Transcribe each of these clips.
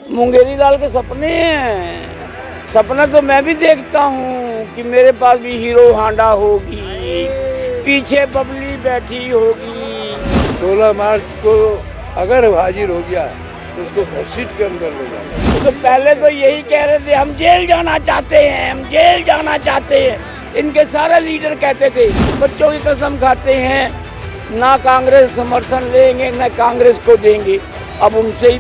मुंगेरी लाल के सपने हैं। सपना तो मैं भी देखता हूँ कि मेरे पास भी हीरो हांडा होगी, पीछे बबली बैठी होगी। 16 मार्च को अगर हाजिर हो गया तो उसको घसीट के अंदर ले जाना। तो पहले तो यही कह रहे थे हम जेल जाना चाहते हैं, हम जेल जाना चाहते हैं। इनके सारे लीडर कहते थे, बच्चों की कसम खाते हैं ना कांग्रेस समर्थन लेंगे ना कांग्रेस को देंगे। अब उनसे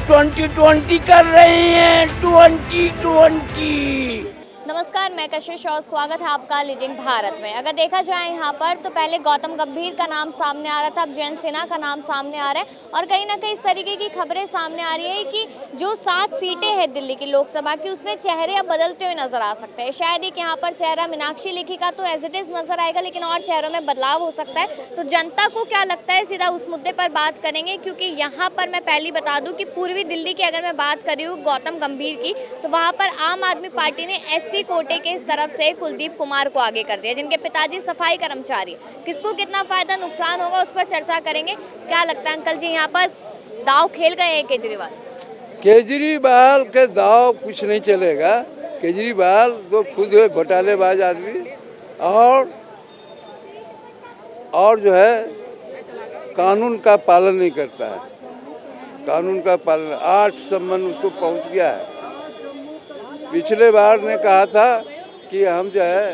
2020 कर रहे हैं, 2020। नमस्कार, मैं कशिश और स्वागत है आपका लीडिंग भारत में। अगर देखा जाए यहाँ पर तो पहले गौतम गंभीर का नाम सामने आ रहा था, अब जयंत सिन्हा का नाम सामने आ रहा है और कहीं ना कहीं इस तरीके की खबरें सामने आ रही है कि जो 7 सीटें हैं दिल्ली की लोकसभा की, उसमें चेहरे अब बदलते हुए नजर आ सकते हैं। शायद एक यहाँ पर चेहरा मीनाक्षी लेखी का तो एज इट इज नजर आएगा, लेकिन और चेहरों में बदलाव हो सकता है। तो जनता को क्या लगता है, सीधा उस मुद्दे पर बात करेंगे, क्योंकि यहाँ पर मैं पहली बता दूँ कि पूर्वी दिल्ली की अगर मैं बात कर रही हूँ गौतम गंभीर की, तो वहाँ पर आम आदमी पार्टी ने SC कोटे के इस तरफ से कुलदीप कुमार को आगे कर दिया, जिनके पिताजी सफाई कर्मचारी। किसको कितना फायदा नुकसान होगा उस पर चर्चा करेंगे। क्या लगता है अंकल जी, यहाँ पर दाव खेल गए हैं केजरीवाल? केजरीवाल के दाव कुछ नहीं चलेगा। केजरीवाल तो खुद है घोटालेबाज आदमी और जो है कानून का पालन नहीं करता है। कानून का पालन 8 सम्मन उसको पहुंच गया है। पिछले बार ने कहा था कि हम जो है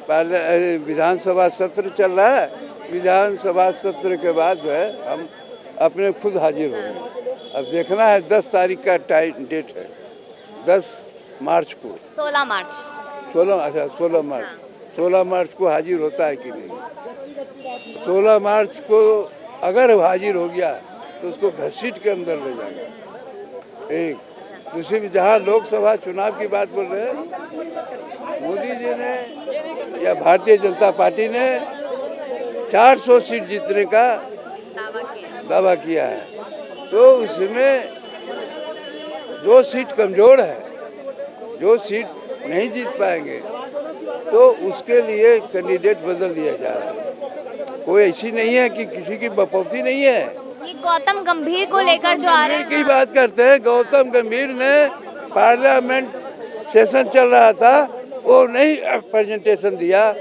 पहले विधानसभा सत्र चल रहा है, विधानसभा सत्र के बाद जो है हम अपने खुद हाजिर होंगे। अब देखना है 10 तारीख का टाइम डेट है, 10 मार्च को 16 मार्च 16 मार्च को हाजिर होता है कि नहीं। 16 मार्च को अगर हाजिर हो गया तो उसको घसीट के अंदर ले जाएंगे। एक दूसरी जहाँ लोकसभा चुनाव की बात बोल रहे हैं, मोदी जी ने या भारतीय जनता पार्टी ने 400 सीट जीतने का दावा किया है। तो उसमें जो सीट कमजोर है, जो सीट नहीं जीत पाएंगे, तो उसके लिए कैंडिडेट बदल दिया जा रहा है। कोई ऐसी नहीं है कि किसी की बपौती नहीं है। ये गौतम गंभीर को लेकर जो आ रहे हैं की बात करते हैं, गौतम गंभीर ने पार्लियामेंट सेशन चल रहा था, वो नहीं प्रेजेंटेशन दिया।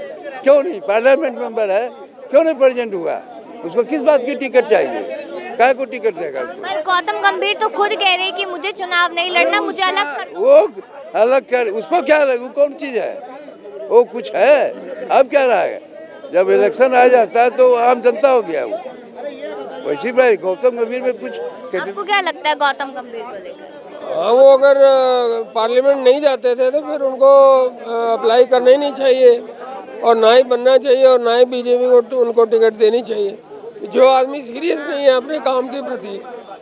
क्यों नहीं? पार्लियामेंट मेंबर है, क्यों नहीं प्रेजेंट हुआ? उसको किस बात की टिकट चाहिए? काय को टिकट देगा उसको? पर गौतम गंभीर तो खुद कह रहे हैं कि मुझे चुनाव नहीं लड़ना, मुझे अलग कर। वो अलग कर, उसको क्या लगे? वो कौन चीज है? वो कुछ है? अब क्या रहा है? जब इलेक्शन आ जाता है तो आम जनता हो गया वो। वैसे भाई गौतम गंभीर में कुछ। आपको क्या लगता है गौतम गंभीर को लेकर? हाँ, वो अगर पार्लियामेंट नहीं जाते थे तो फिर उनको अप्लाई करना ही नहीं चाहिए और ना ही बनना चाहिए और ना ही बीजेपी को उनको टिकट देनी चाहिए। जो आदमी सीरियस नहीं है अपने काम के प्रति,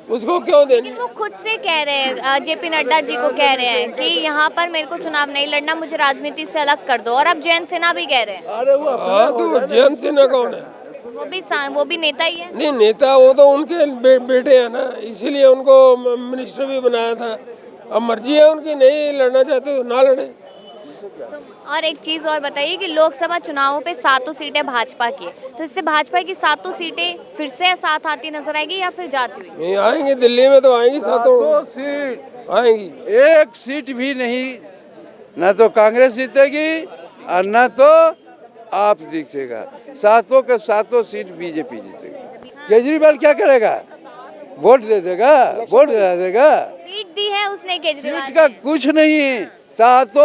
उसको क्यों देनी? वो खुद से कह रहे हैं, JP नड्डा जी को कह रहे हैं कि यहाँ पर मेरे को चुनाव नहीं लड़ना, मुझे राजनीति से अलग कर दो। और अब जयंत सिन्हा भी कह रहे हैं। अरे वो हाँ, तो जयंत सिन्हा कौन है? वो भी नेता ही है। नहीं, नेता वो तो उनके बेटे हैं ना, इसीलिए उनको मिनिस्टर भी बनाया था। अब मर्जी है उनकी, नहीं लड़ना चाहते तो ना लड़े। और एक चीज और बताइए कि लोकसभा चुनावों पे 7 सीटें भाजपा की, तो इससे भाजपा की 7 सीटें फिर से साथ आती नजर आएगी या फिर जाती हुई? नहीं आएंगी, दिल्ली में तो आएंगी 7 सीट आएंगी। एक सीट भी नहीं, ना तो कांग्रेस जीतेगी और ना तो आप जीतेगा। 7 सीट बीजेपी जीतेगी। केजरीवाल क्या करेगा? वोट दे देगा, वोट दिला देगा। सीट दी है उसने केजरीवाल सीट का कुछ नहीं, 7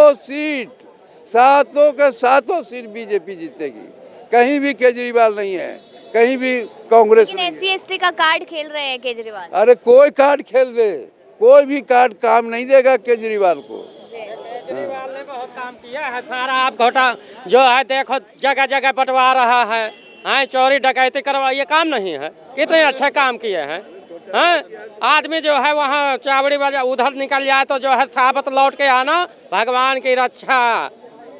सीट बीजेपी जीतेगी। कहीं भी केजरीवाल नहीं है, कहीं भी कांग्रेस नहीं है। SC ST का कार्ड खेल रहे हैं केजरीवाल। अरे कोई कार्ड खेल दे, कोई भी कार्ड काम नहीं देगा केजरीवाल को। केजरीवाल ने बहुत काम किया है। सारा आप घोटा जो है देखो, जगह जगह बंटवा रहा है, चोरी डकैती करवा, ये काम नहीं है। कितने अच्छे काम किए हैं। आदमी जो है वहाँ चावड़ी बाजार उधर निकल जाए तो जो है साबत लौट के आना, भगवान की रक्षा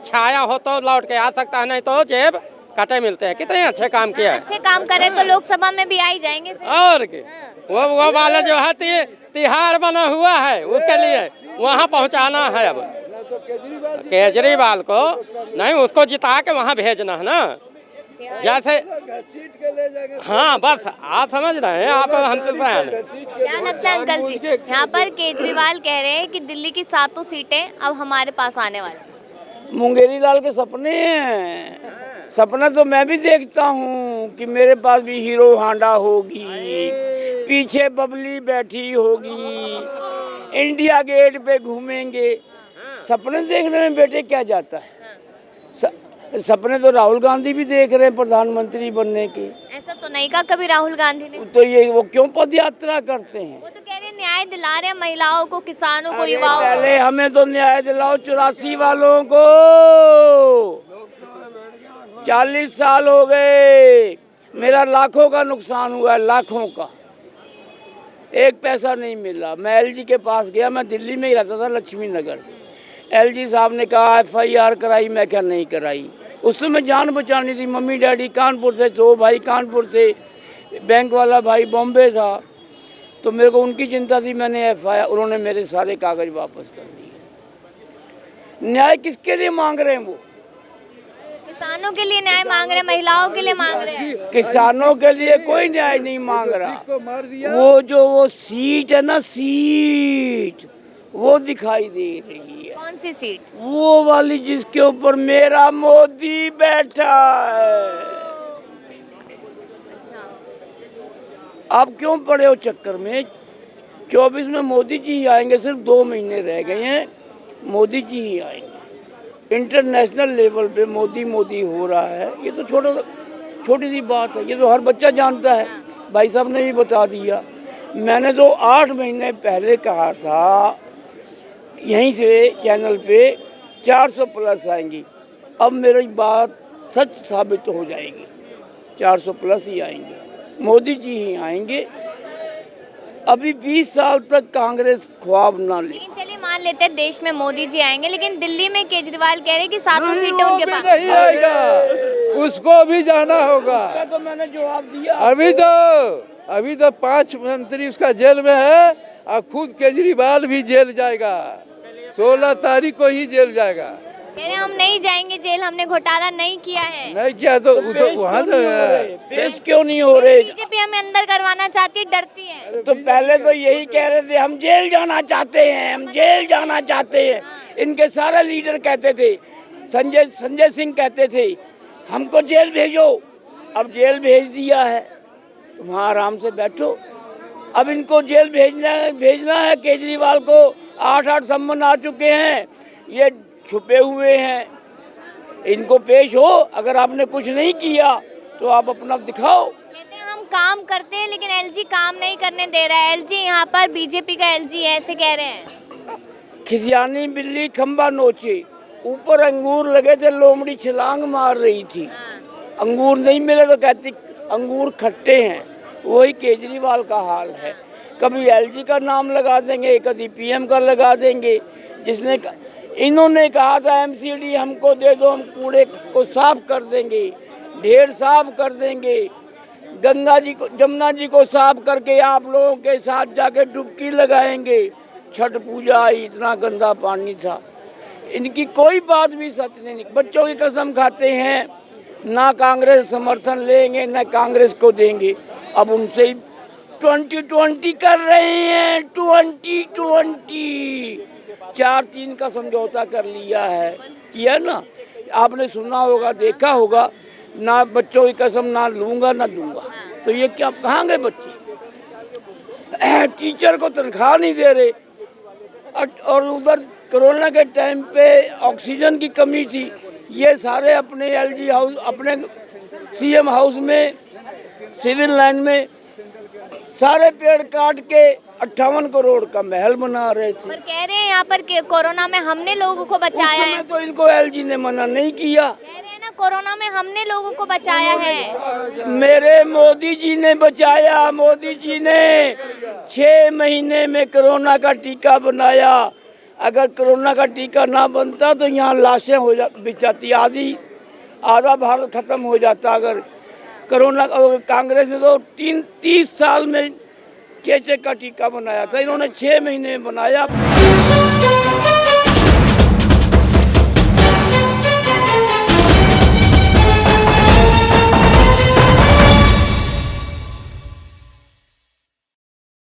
छाया हो तो लौट के आ सकता है, नहीं तो जेब कटे मिलते हैं। कितने अच्छे काम किए हैं। अच्छे काम करे तो लोकसभा में भी आ ही जाएंगे फिर। और वो वाले जो है तिहाड़ बना हुआ है, उसके लिए वहाँ पहुँचाना है। अब केजरीवाल को नहीं, उसको जिता के वहाँ भेजना है ना। जैसे घसीट के ले जाएंगे। हाँ बस आप समझ रहे हैं, आप हमसे बयान है। क्या लगता है अंकल जी, यहाँ पर केजरीवाल कह रहे हैं कि दिल्ली की 7 सीटें अब हमारे पास आने वाली। मुंगेरी लाल के सपने हैं। सपना तो मैं भी देखता हूँ कि मेरे पास भी हीरो हांडा होगी, पीछे बबली बैठी होगी, इंडिया गेट पे घूमेंगे। सपने देखने में बेटे क्या जाता है। सपने तो राहुल गांधी भी देख रहे हैं प्रधानमंत्री बनने के। ऐसा तो नहीं कहा कभी राहुल गांधी ने। तो ये वो क्यों पद यात्रा करते हैं? वो तो कह रहे हैं न्याय दिला रहे हैं महिलाओं को, किसानों को, अरे युवाओं को। पहले हमें तो न्याय दिलाओ 84 वालों को। 40 साल हो गए, मेरा लाखों का नुकसान हुआ है, लाखों का। एक पैसा नहीं मिला। मैं एलजी के पास गया, मैं दिल्ली में ही रहता था, लक्ष्मी नगर। एलजी साहब ने कहा FIR कराई, मैं क्या नहीं कराई। उस समय जान बचानी थी। मम्मी डैडी कानपुर से, 2 भाई कानपुर से, बैंक वाला भाई बॉम्बे था, तो मेरे को उनकी चिंता थी। मैंने FIR, उन्होंने मेरे सारे कागज वापस कर दिए। न्याय किसके लिए मांग रहे हैं वो? किसानों के लिए न्याय मांग रहे हैं, महिलाओं के लिए मांग रहे हैं। किसानों के लिए कोई न्याय नहीं मांग रहा। को मार दिया। वो सीट है ना, सीट वो दिखाई दे रही है। कौन सी सीट? वो वाली जिसके ऊपर मेरा मोदी बैठा है। आप क्यों पड़े हो चक्कर में? 24 में मोदी जी ही आएंगे, सिर्फ 2 महीने रह गए हैं, मोदी जी ही आएंगे। इंटरनेशनल लेवल पे मोदी मोदी हो रहा है। ये तो छोटी सी बात है, ये तो हर बच्चा जानता है। भाई साहब ने भी बता दिया। मैंने तो 8 महीने पहले कहा था यहीं से चैनल पे 400 प्लस आएंगी। अब मेरी बात सच साबित हो जाएगी, 400 प्लस ही आएंगे, मोदी जी ही आएंगे। अभी 20 साल तक कांग्रेस ख्वाब ना ले। लेकिन चलिए मान लेते हैं देश में मोदी जी आएंगे, लेकिन दिल्ली में केजरीवाल कह रहे हैं कि 7 सीटें उनके पास। नहीं आएगा, उसको भी जाना होगा। तो मैंने जवाब दिया। अभी तो 5 मंत्री उसका जेल में है, और खुद केजरीवाल भी जेल जाएगा। 16 तारीख को ही जेल जाएगा। कह रहे हम नहीं जाएंगे जेल, हमने घोटाला नहीं किया है। नहीं किया तो वहाँ से पेश क्यों नहीं हो रहे? बीजेपी हमें अंदर करवाना चाहती है, डरती है। तो पहले तो यही कह रहे थे हम जेल जाना चाहते हैं, हम जेल जाना चाहते हैं। इनके सारे लीडर कहते थे, संजय सिंह कहते थे हमको जेल भेजो। अब जेल भेज दिया है, वहाँ आराम से बैठो। अब इनको जेल भेजना है केजरीवाल को। 8 सम्मन आ चुके हैं, ये छुपे हुए हैं। इनको पेश हो। अगर आपने कुछ नहीं किया तो आप अपना दिखाओ। कहते हैं हम काम करते हैं, लेकिन एलजी काम नहीं करने दे रहा है। एलजी यहाँ पर बीजेपी का एलजी है, ऐसे कह रहे हैं। खिसियानी बिल्ली खंबा नोचे। ऊपर अंगूर लगे थे, लोमड़ी छलांग मार रही थी। अंगूर नहीं मिले तो कहती अंगूर खट्टे हैं। वही केजरीवाल का हाल है। कभी एलजी का नाम लगा देंगे, कभी PM का लगा देंगे। इन्होंने कहा था MCD हमको दे दो, हम कूड़े को साफ कर देंगे, ढेर साफ कर देंगे। गंगा जी को, जमुना जी को साफ करके आप लोगों के साथ जाके डुबकी लगाएंगे। छठ पूजा आई, इतना गंदा पानी था। इनकी कोई बात भी सच नहीं। बच्चों की कसम खाते हैं, ना कांग्रेस समर्थन लेंगे ना कांग्रेस को देंगे। अब उनसे 2020 कर रहे हैं, 2020 4-3 का समझौता कर लिया है, किया ना। आपने सुना होगा, देखा होगा, ना बच्चों की कसम ना लूंगा ना दूंगा। तो ये क्या, कहाँ गए बच्चे? टीचर को तनख्वाह नहीं दे रहे। और उधर कोरोना के टाइम पे ऑक्सीजन की कमी थी। ये सारे अपने LG हाउस, अपने CM हाउस में, सिविल लाइन में सारे पेड़ काट के 58 करोड़ का महल बना रहे थे। पर कह रहे हैं यहाँ पर कोरोना में हमने लोगों को बचाया है। तो इनको LG ने मना नहीं किया। कह रहे हैं ना कोरोना में हमने लोगों को बचाया है। मेरे मोदी जी ने बचाया। मोदी जी ने 6 महीने में कोरोना का टीका बनाया। अगर कोरोना का टीका ना बनता तो यहाँ लाशें हो जाती, आधा भारत खत्म हो जाता। अगर कोरोना, कांग्रेस ने तो 30 साल में चेचक का टीका बनाया था, इन्होंने 6 महीने में बनाया।